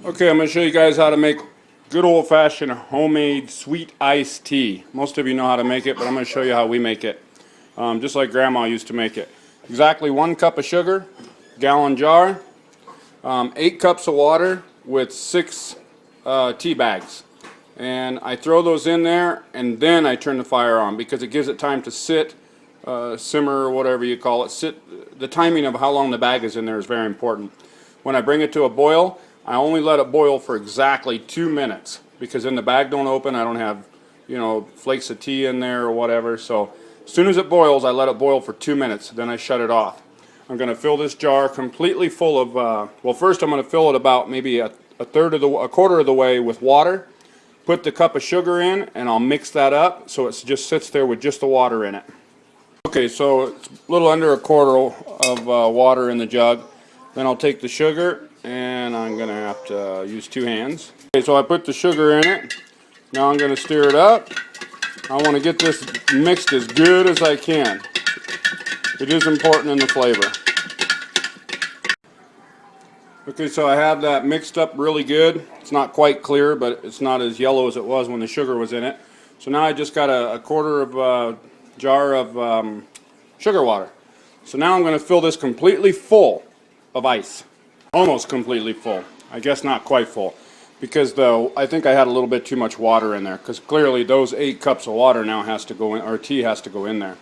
Okay, I'm going to show you guys how to make good old-fashioned homemade sweet iced tea. Most of you know how to make it, but I'm going to show you how we make it. Just like Grandma used to make it. Exactly 1 cup of sugar, gallon jar, 8 cups of water with 6 tea bags. And I throw those in there, and then I turn the fire on because it gives it time to sit, simmer, or whatever you call it. The timing of how long the bag is in there is very important. When I bring it to a boil, I only let it boil for exactly 2 minutes because then the bag don't open. I don't have, flakes of tea in there or whatever. So as soon as it boils, I let it boil for 2 minutes. Then I shut it off. I'm going to fill this jar completely full of. Well, first I'm going to fill it about maybe a quarter of the way with water. Put the cup of sugar in, and I'll mix that up so it just sits there with just the water in it. Okay, so it's a little under a quarter of water in the jug. Then I'll take the sugar, and I'm going to have to use 2 hands. Okay, so I put the sugar in it. Now I'm going to stir it up. I want to get this mixed as good as I can. It is important in the flavor. Okay, so I have that mixed up really good. It's not quite clear, but it's not as yellow as it was when the sugar was in it. So now I just got a quarter of a jar of sugar water. So now I'm going to fill this completely full of ice. Almost completely full. I guess not quite full. Because I think I had a little bit too much water in there. Because clearly those 8 cups of water now has to go in, or tea has to go in there.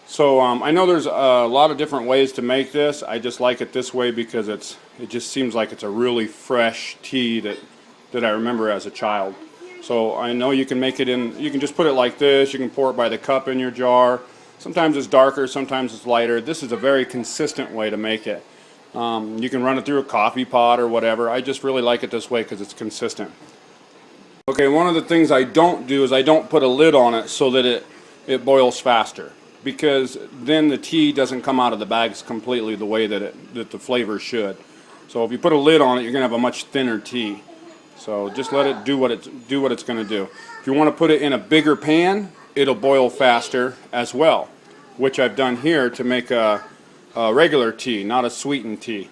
So I know there's a lot of different ways to make this. I just like it this way because it just seems like it's a really fresh tea that I remember as a child. So I know you can make it you can just put it like this. You can pour it by the cup in your jar. Sometimes it's darker, sometimes it's lighter. This is a very consistent way to make it. You can run it through a coffee pot or whatever. I just really like it this way because it's consistent. Okay, one of the things I don't do is I don't put a lid on it so that it boils faster. Because then the tea doesn't come out of the bags completely the way that the flavor should. So if you put a lid on it, you're going to have a much thinner tea. So just let it do what it's going to do. If you want to put it in a bigger pan, it'll boil faster as well, which I've done here to make a regular tea, not a sweetened tea.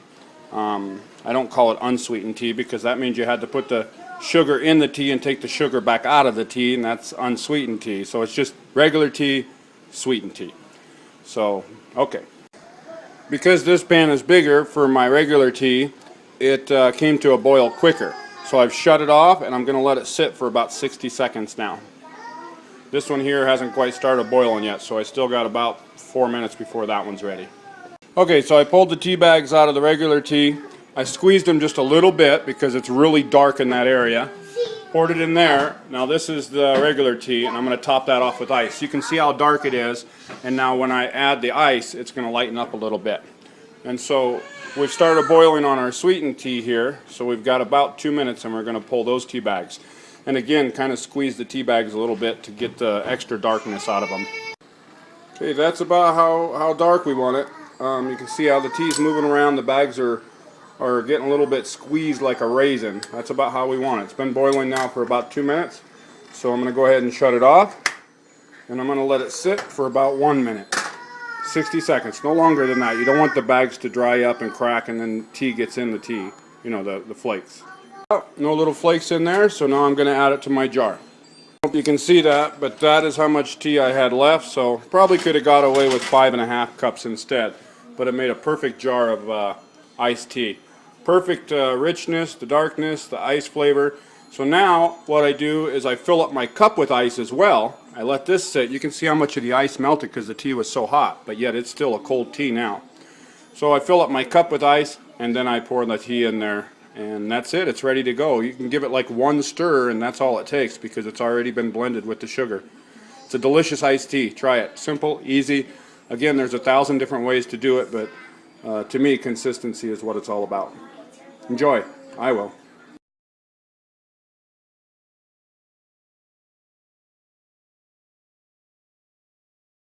I don't call it unsweetened tea because that means you had to put the sugar in the tea and take the sugar back out of the tea, and that's unsweetened tea. So it's just regular tea, sweetened tea. So, okay. Because this pan is bigger for my regular tea, it came to a boil quicker. So I've shut it off, and I'm going to let it sit for about 60 seconds now. This one here hasn't quite started boiling yet, so I still got about 4 minutes before that one's ready. Okay, so I pulled the tea bags out of the regular tea. I squeezed them just a little bit because it's really dark in that area. Poured it in there. Now this is the regular tea, and I'm going to top that off with ice. You can see how dark it is, and now when I add the ice, it's going to lighten up a little bit. And so we've started boiling on our sweetened tea here, so we've got about 2 minutes, and we're going to pull those tea bags. And again, kind of squeeze the tea bags a little bit to get the extra darkness out of them. Okay, that's about how dark we want it. You can see how the tea's moving around. The bags are getting a little bit squeezed like a raisin. That's about how we want it. It's been boiling now for about 2 minutes. So I'm going to go ahead and shut it off. And I'm going to let it sit for about 1 minute. 60 seconds. No longer than that. You don't want the bags to dry up and crack and then tea gets in the tea. The flakes. Oh, no little flakes in there, so now I'm going to add it to my jar. Hope you can see that, but that is how much tea I had left. So probably could have got away with 5.5 cups instead. But it made a perfect jar of iced tea. Perfect richness, the darkness, the ice flavor. So now what I do is I fill up my cup with ice as well. I let this sit. You can see how much of the ice melted because the tea was so hot, but yet it's still a cold tea now. So I fill up my cup with ice, and then I pour the tea in there, and that's it. It's ready to go. You can give it like 1 stir, and that's all it takes because it's already been blended with the sugar. It's a delicious iced tea. Try it. Simple, easy. Again, there's 1,000 different ways to do it, but to me, consistency is what it's all about. Enjoy. I will.